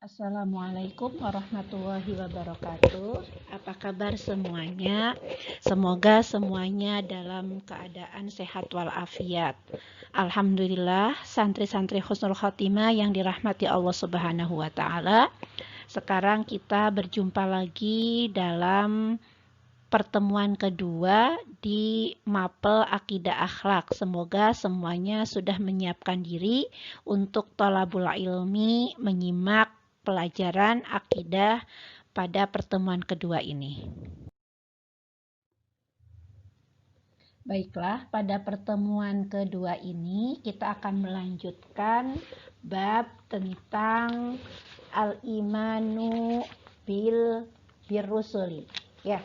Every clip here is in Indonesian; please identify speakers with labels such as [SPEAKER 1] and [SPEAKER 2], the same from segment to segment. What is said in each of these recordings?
[SPEAKER 1] Assalamualaikum warahmatullahi wabarakatuh. Apa kabar semuanya? Semoga semuanya dalam keadaan sehat walafiat. Alhamdulillah, santri-santri Husnul Khotimah yang dirahmati Allah Subhanahu wa taala. Sekarang kita berjumpa lagi dalam pertemuan kedua di Mapel Akidah Akhlak. Semoga semuanya sudah menyiapkan diri untuk thalabul ilmi menyimak pelajaran akidah pada pertemuan kedua ini. Baiklah, pada pertemuan kedua ini kita akan melanjutkan bab tentang al-imanu birrusuli. Ya.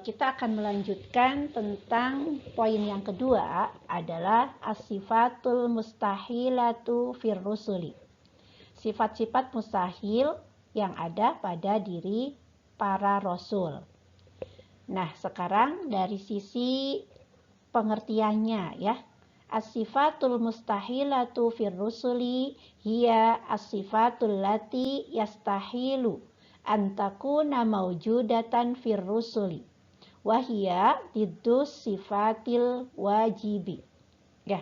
[SPEAKER 1] Kita akan melanjutkan tentang poin yang kedua adalah as-sifatul mustahilatu firrusuli. Sifat-sifat mustahil yang ada pada diri para rasul. Nah, sekarang dari sisi pengertiannya ya. As-sifatul mustahilatu firrusuli hiya as-sifatul lati yastahilu antakuna maujudatan firrusuli wahia diddus sifatil wajibi. Ya,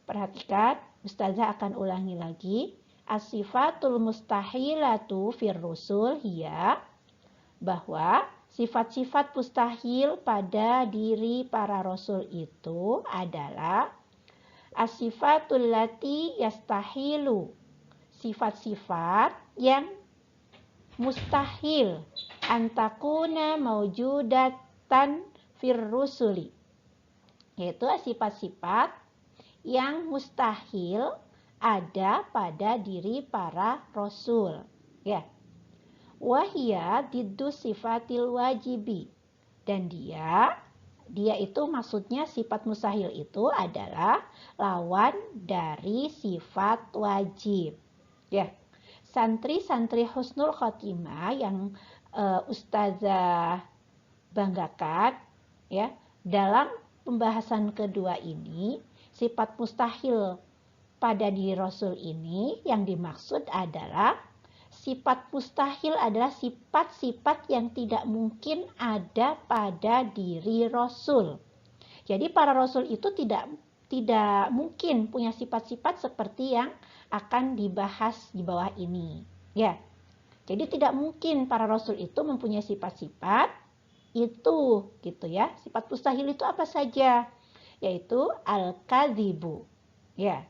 [SPEAKER 1] perhatikan, Ustazah akan ulangi lagi. As-sifatul mustahilatu firrusul hiya, bahwa sifat-sifat mustahil pada diri para rasul itu adalah as-sifatul lati yastahilu, sifat-sifat yang mustahil antakuna maujudatan firrusuli, yaitu sifat-sifat yang mustahil ada pada diri para rasul ya. Wahia diddu sifatil wajibi, dan dia itu maksudnya sifat mustahil itu adalah lawan dari sifat wajib ya. Santri-santri Husnul Khotimah yang Ustazah banggakan ya, dalam pembahasan kedua ini, sifat mustahil pada diri Rasul ini yang dimaksud adalah sifat mustahil adalah sifat-sifat yang tidak mungkin ada pada diri Rasul. Jadi para Rasul itu tidak mungkin punya sifat-sifat seperti yang akan dibahas di bawah ini ya. Jadi tidak mungkin para rasul itu mempunyai sifat-sifat itu gitu ya. Sifat mustahil itu apa saja? Yaitu al-kadzibu ya,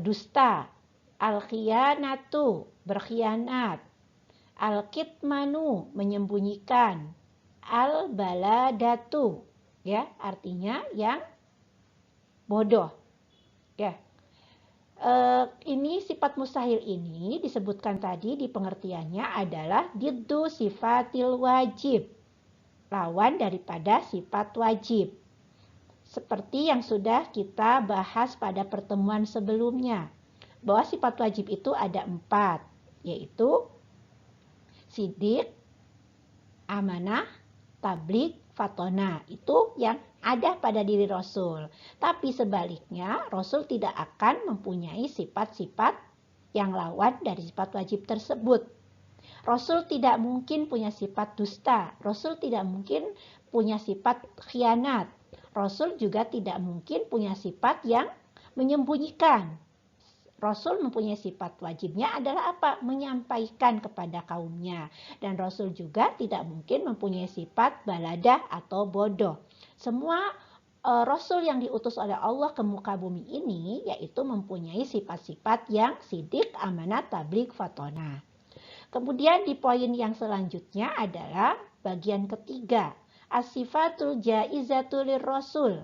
[SPEAKER 1] dusta, al-khiyanatu, berkhianat, al-kitmanu, menyembunyikan, al-baladatu ya, artinya yang bodoh ya. Ini sifat mustahil ini disebutkan tadi di pengertiannya adalah diddu sifatil wajib, lawan daripada sifat wajib, seperti yang sudah kita bahas pada pertemuan sebelumnya, bahwa sifat wajib itu ada 4, yaitu sidik, amanah, tabligh, fatona. Itu yang ada pada diri Rasul. Tapi sebaliknya, Rasul tidak akan mempunyai sifat-sifat yang lawan dari sifat wajib tersebut. Rasul tidak mungkin punya sifat dusta. Rasul tidak mungkin punya sifat khianat. Rasul juga tidak mungkin punya sifat yang menyembunyikan. Rasul mempunyai sifat wajibnya adalah apa? Menyampaikan kepada kaumnya. Dan Rasul juga tidak mungkin mempunyai sifat baladah atau bodoh. Semua Rasul yang diutus oleh Allah ke muka bumi ini yaitu mempunyai sifat-sifat yang sidik, amanat, tabligh, fatona. Kemudian di poin yang selanjutnya adalah bagian ketiga. As-sifatul jaizatu lirrusul.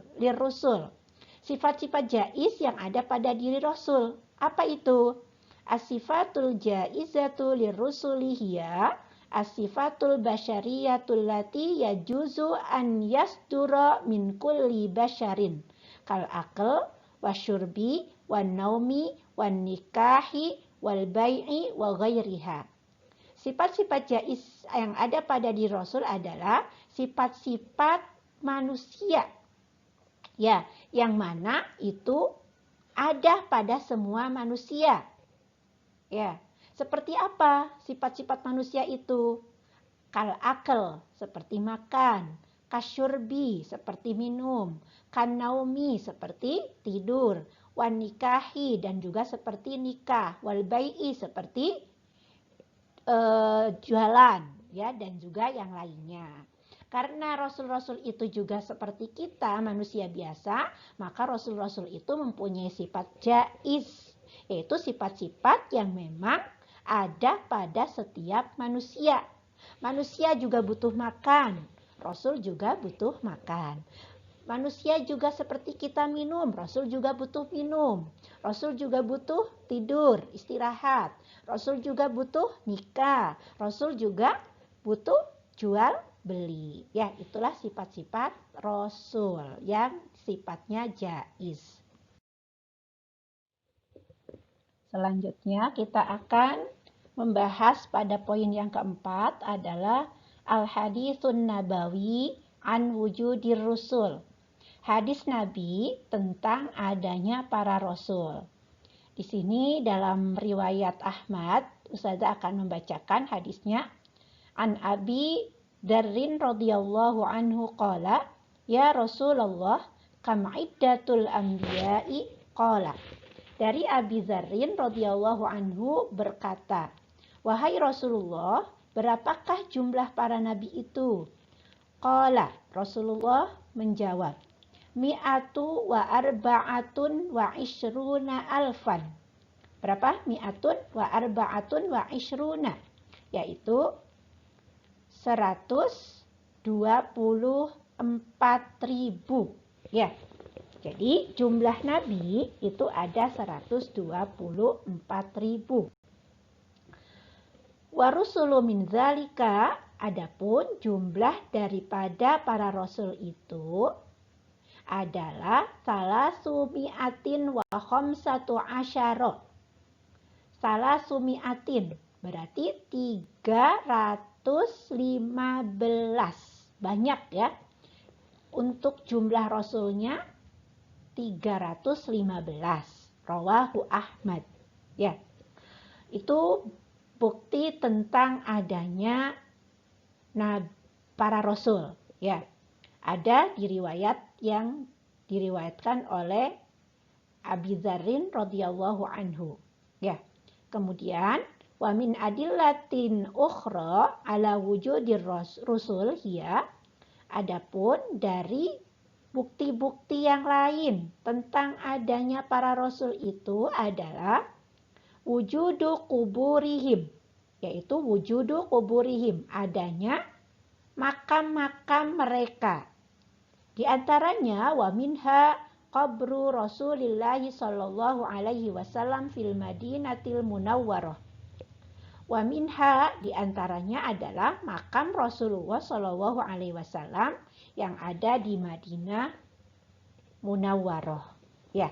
[SPEAKER 1] Sifat-sifat jaiz yang ada pada diri Rasul. Apa itu? As-sifatul jaizatu lirrusuli hiya as-sifatul basyariyatul lati yajuzu an yasdura min kulli basyarin kal aql wasyurbi wan naumi wan nikahi wal bai'i wa ghairiha. Sifat-sifat jaiz yang ada pada diri Rasul adalah sifat-sifat manusia ya, yang mana itu ada pada semua manusia ya. Seperti apa sifat-sifat manusia itu? Kal akal, seperti makan. Kasyurbi, seperti minum. Kanaumi, seperti tidur. Wan nikahi, dan juga seperti nikah. Wal bai'i, seperti jualan, ya, dan juga yang lainnya. Karena rasul-rasul itu juga seperti kita, manusia biasa, maka rasul-rasul itu mempunyai sifat jaiz, yaitu sifat-sifat yang memang ada pada setiap manusia. Manusia juga butuh makan, rasul juga butuh makan. Manusia juga seperti kita minum, rasul juga butuh minum. Rasul juga butuh tidur, istirahat. Rasul juga butuh nikah. Rasul juga butuh jual beli. Ya, itulah sifat-sifat rasul yang sifatnya jaiz. Selanjutnya kita akan membahas pada poin yang keempat adalah al-haditsun nabawi an wujudir rusul. Hadis Nabi tentang adanya para rasul. Di sini dalam riwayat Ahmad, Ustazah akan membacakan hadisnya. An Abi Dzarrin radhiyallahu anhu qala, ya Rasulullah, kam iddatul anbiya'i qala. Dari Abi Dzarrin radhiyallahu anhu berkata, wahai Rasulullah, berapakah jumlah para nabi itu? Qala, Rasulullah menjawab, mi'atu wa arba'atun wa ishruna alfan. Berapa? Mi'atun wa arba'atun wa ishruna. Yaitu 124.000. Ya. Jadi jumlah nabi itu ada 124.000. Wa rusulu min zalika, adapun jumlah daripada para rasul itu adalah salasumi'atin wa khamsatu asyara. Salasumi'atin berarti 315. Banyak ya. Untuk jumlah rasulnya 315. Rawahu Ahmad. Ya. Itu bukti tentang adanya para rasul, ya. Ada di riwayat yang diriwayatkan oleh Abi Dzarrin radhiyallahu anhu. Ya. Kemudian wa min adillatin ukhra ala wujudir rusul hiya, adapun dari bukti-bukti yang lain tentang adanya para rasul itu adalah wujudu kuburihim, yaitu wujudu kuburihim, adanya makam-makam mereka. Di antaranya wa minha qabru Rasulillah sallallahu alaihi wasallam fil Madinatil Munawwarah. Wa minha, di antaranya adalah makam Rasulullah sallallahu alaihi wasallam yang ada di Madinah Munawwarah. Ya.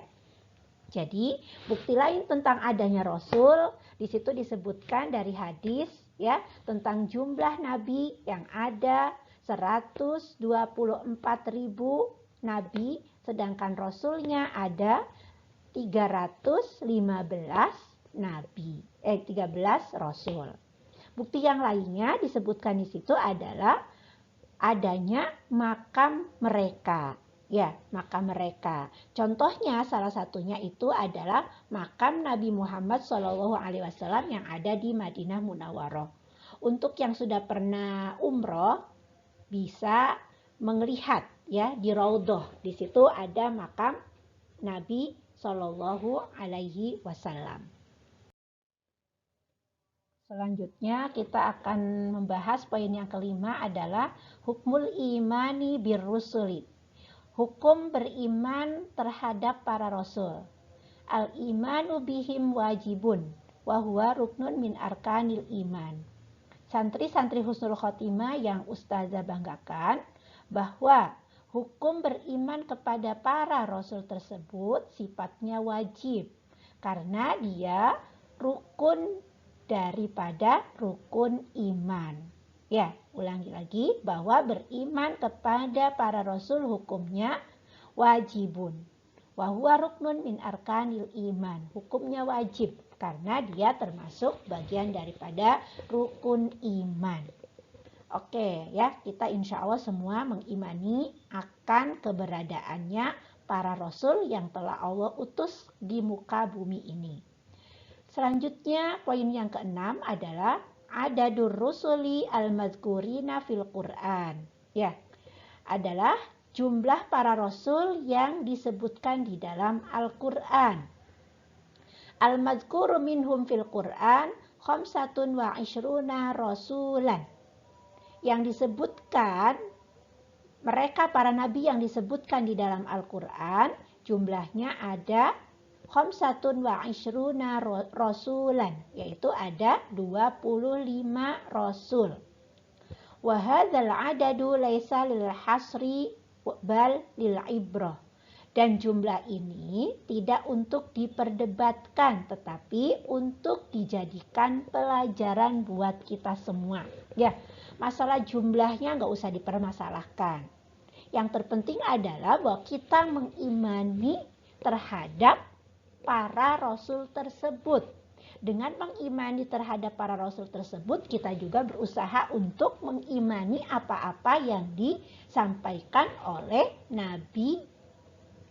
[SPEAKER 1] Jadi bukti lain tentang adanya Rasul di situ disebutkan dari hadis, ya, tentang jumlah nabi yang ada 124.000 nabi, sedangkan Rasulnya ada 315 nabi, 13 Rasul. Bukti yang lainnya disebutkan di situ adalah adanya makam mereka. Ya, makam mereka. Contohnya salah satunya itu adalah makam Nabi Muhammad SAW yang ada di Madinah Munawwarah. Untuk yang sudah pernah umroh bisa melihat ya di Raudhah. Di situ ada makam Nabi SAW. Selanjutnya kita akan membahas poin yang kelima adalah hukmul imani birrusuli. Hukum beriman terhadap para rasul. Al-imanu bihim wajibun wa huwa ruknun min arkanil iman. Santri-santri Husnul Khotimah yang Ustazah banggakan bahwa hukum beriman kepada para rasul tersebut sifatnya wajib karena dia rukun daripada rukun iman. Ya, ulangi lagi bahwa beriman kepada para rasul hukumnya wajibun. Wa huwa ruknun min arkanil iman. Hukumnya wajib karena dia termasuk bagian daripada rukun iman. Oke ya, kita insya Allah semua mengimani akan keberadaannya para rasul yang telah Allah utus di muka bumi ini. Selanjutnya poin yang keenam adalah adadur rusuli al-mazkurina fil Quran. Ya, adalah jumlah para rasul yang disebutkan di dalam Al-Quran. Al-mazkuru minhum fil Quran khamsatun wa ishruna rasulan. Yang disebutkan, mereka para nabi yang disebutkan di dalam Al-Quran, jumlahnya ada khamsatun wa ishruna rasulan, yaitu ada 25 rasul. Wa hadzal adadu laisa lil hasri bal lil ibrah. Dan jumlah ini tidak untuk diperdebatkan, tetapi untuk dijadikan pelajaran buat kita semua. Ya, masalah jumlahnya nggak usah dipermasalahkan. Yang terpenting adalah bahwa kita mengimani terhadap para rasul tersebut. Dengan mengimani terhadap para rasul tersebut, kita juga berusaha untuk mengimani apa-apa yang disampaikan oleh Nabi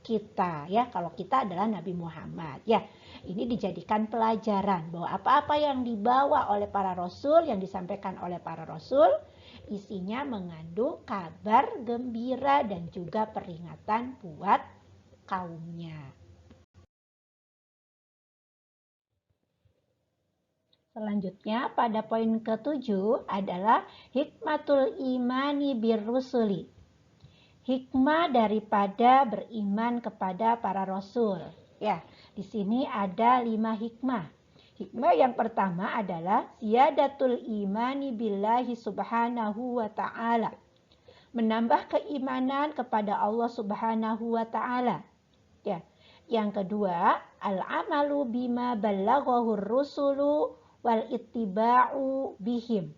[SPEAKER 1] kita, ya, kalau kita adalah Nabi Muhammad, ya. Ini dijadikan pelajaran bahwa apa-apa yang dibawa oleh para rasul, yang disampaikan oleh para rasul, isinya mengandung kabar gembira dan juga peringatan buat kaumnya. Selanjutnya pada poin ke-7 adalah hikmatul imani birrusuli. Hikmah daripada beriman kepada para rasul. Ya, di sini ada 5 hikmah. Hikmah yang pertama adalah ziyadatul imani billahi subhanahu wa ta'ala. Menambah keimanan kepada Allah subhanahu wa ta'ala. Ya. Yang kedua, al-amalu bima ballaghahur rusulu wal ittiba'u bihim.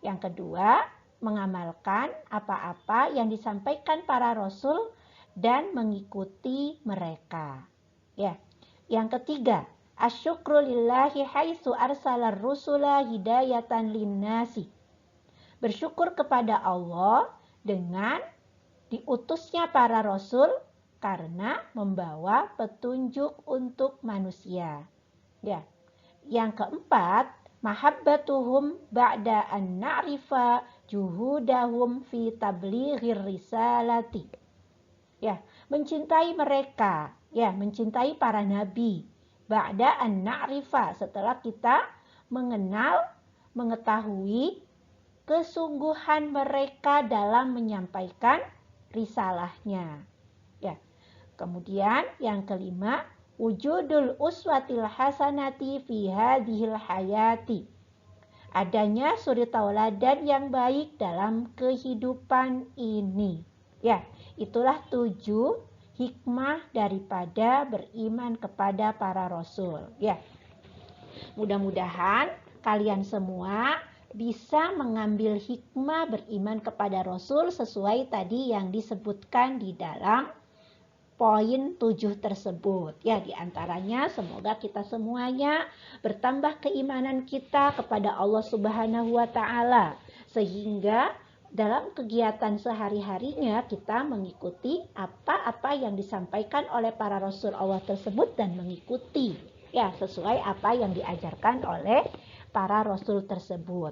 [SPEAKER 1] Yang kedua, mengamalkan apa-apa yang disampaikan para rasul dan mengikuti mereka. Ya. Yang ketiga, asyukru lillahi haitsu arsalar rusula hidayatan linnasi. Bersyukur kepada Allah dengan diutusnya para rasul karena membawa petunjuk untuk manusia. Ya. Yang keempat, mahabbatuhum ba'da an na'rifa juhudahum fi tablighir risalati. Ya, mencintai mereka, ya, mencintai para nabi. Ba'da an na'rifa, setelah kita mengenal, mengetahui kesungguhan mereka dalam menyampaikan risalahnya. Ya. Kemudian yang kelima, wujudul uswatil hasanati fi hadhil hayati. Adanya suri tauladan yang baik dalam kehidupan ini. Ya, itulah 7 hikmah daripada beriman kepada para rasul. Ya. Mudah-mudahan kalian semua bisa mengambil hikmah beriman kepada rasul sesuai tadi yang disebutkan di dalam poin 7 tersebut. Ya, diantaranya semoga kita semuanya bertambah keimanan kita kepada Allah Subhanahu wa Ta'ala, sehingga dalam kegiatan sehari-harinya kita mengikuti apa-apa yang disampaikan oleh para rasul Allah tersebut dan mengikuti, ya, sesuai apa yang diajarkan oleh para rasul tersebut.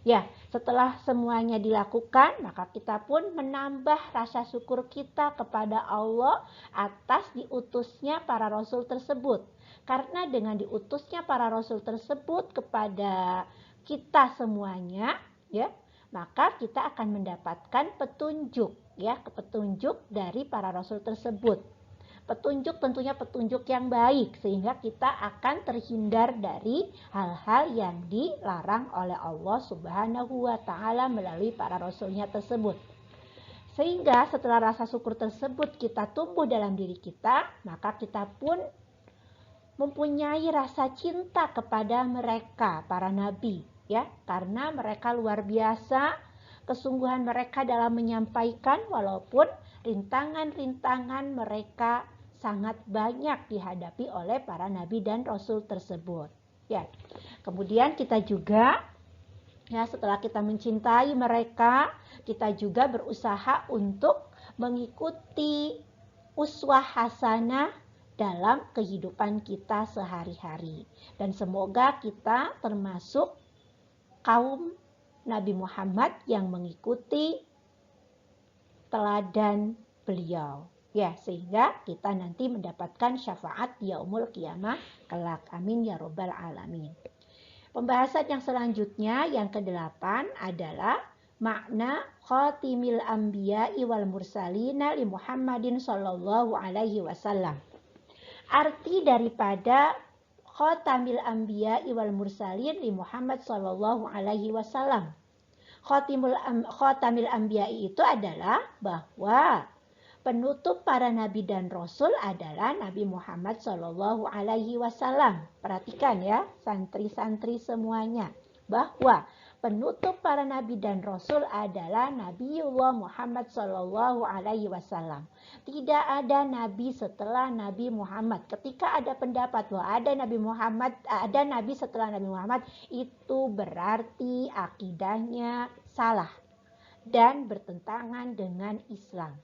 [SPEAKER 1] Ya, setelah semuanya dilakukan, maka kita pun menambah rasa syukur kita kepada Allah atas diutusnya para rasul tersebut. Karena dengan diutusnya para rasul tersebut kepada kita semuanya, ya, maka kita akan mendapatkan petunjuk, ya, petunjuk dari para rasul tersebut. Petunjuk tentunya petunjuk yang baik, sehingga kita akan terhindar dari hal-hal yang dilarang oleh Allah Subhanahu wa Ta'ala melalui para rasulnya tersebut. Sehingga setelah rasa syukur tersebut kita tumbuh dalam diri kita, maka kita pun mempunyai rasa cinta kepada mereka, para nabi, ya, karena mereka luar biasa kesungguhan mereka dalam menyampaikan, walaupun rintangan-rintangan mereka sangat banyak dihadapi oleh para nabi dan rasul tersebut. Ya. Kemudian kita juga setelah kita mencintai mereka, kita juga berusaha untuk mengikuti uswah hasanah dalam kehidupan kita sehari-hari. Dan semoga kita termasuk kaum Nabi Muhammad yang mengikuti teladan beliau. Ya, sehingga kita nanti mendapatkan syafaat yaumul qiyamah kelak. Amin ya robbal alamin. Pembahasan yang selanjutnya yang ke-8 adalah makna khatimil anbiya'i wal mursalina li Muhammadin sallallahu alaihi wasallam. Arti daripada khatamil anbiya'i wal mursalin li Muhammad sallallahu alaihi wasallam. Khatamil anbiya'i itu adalah bahwa penutup para nabi dan rasul adalah Nabi Muhammad sallallahu alaihi wasallam. Perhatikan ya, santri-santri semuanya, bahwa penutup para nabi dan rasul adalah Nabiullah Muhammad sallallahu alaihi wasallam. Tidak ada nabi setelah Nabi Muhammad. Ketika ada pendapat bahwa ada nabi setelah Nabi Muhammad, itu berarti akidahnya salah dan bertentangan dengan Islam.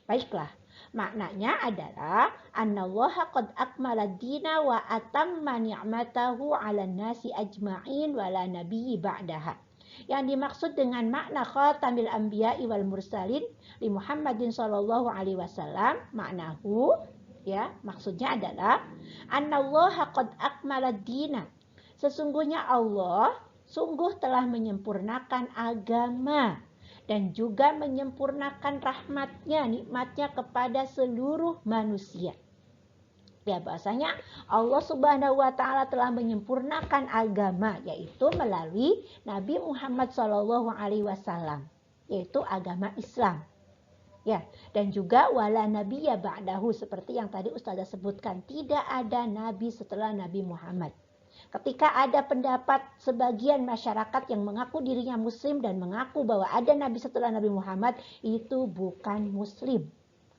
[SPEAKER 1] Baiklah, maknanya adalah annallaha qad akmala dina wa atamma ni'matahu 'alan nasi ajma'in wa la nabiyyi ba'daha. Yang dimaksud dengan makna khatamil anbiya'i wal mursalin li Muhammadin sallallahu alaihi wasallam, maknahu ya, maksudnya adalah annallaha qad akmala dina. Sesungguhnya Allah sungguh telah menyempurnakan agama dan juga menyempurnakan rahmatnya, nikmatnya kepada seluruh manusia. Ya, bahasanya Allah Subhanahu wa Ta'ala telah menyempurnakan agama, yaitu melalui Nabi Muhammad Sallallahu Alaihi Wasallam, yaitu agama Islam. Ya, dan juga wala nabiyya ba'dahu, seperti yang tadi Ustazah sebutkan, tidak ada nabi setelah Nabi Muhammad. Ketika ada pendapat sebagian masyarakat yang mengaku dirinya muslim dan mengaku bahwa ada nabi setelah Nabi Muhammad, itu bukan muslim.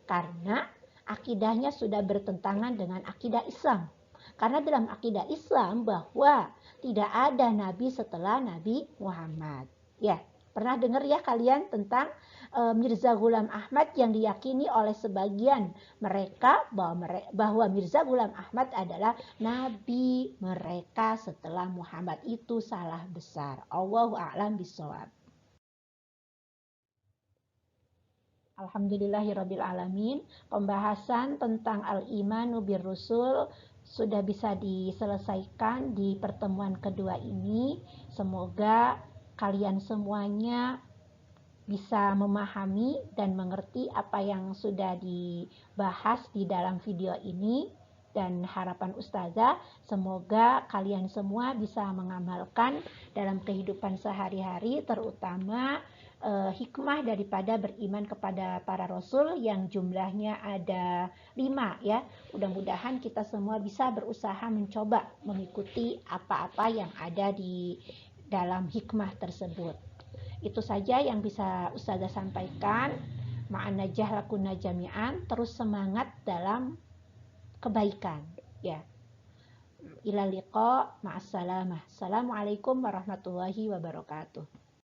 [SPEAKER 1] Karena akidahnya sudah bertentangan dengan akidah Islam. Karena dalam akidah Islam bahwa tidak ada nabi setelah Nabi Muhammad. Ya, pernah dengar ya kalian tentang Mirza Ghulam Ahmad yang diyakini oleh sebagian mereka bahwa Mirza Ghulam Ahmad adalah nabi mereka setelah Muhammad. Itu salah besar. Allahu a'lam bishawab. Alhamdulillahirabbil alamin. Pembahasan tentang al-imanu bir rusul sudah bisa diselesaikan di pertemuan kedua ini. Semoga kalian semuanya bisa memahami dan mengerti apa yang sudah dibahas di dalam video ini, dan harapan Ustazah semoga kalian semua bisa mengamalkan dalam kehidupan sehari-hari, terutama hikmah daripada beriman kepada para rasul yang jumlahnya ada 5 ya. Mudah-mudahan kita semua bisa berusaha mencoba mengikuti apa-apa yang ada di dalam hikmah tersebut. Itu saja yang bisa Ustazah sampaikan. Ma'anajah lakuna jami'an, terus semangat dalam kebaikan ya. Ila liqa, ma'assalamah. Assalamualaikum warahmatullahi wabarakatuh.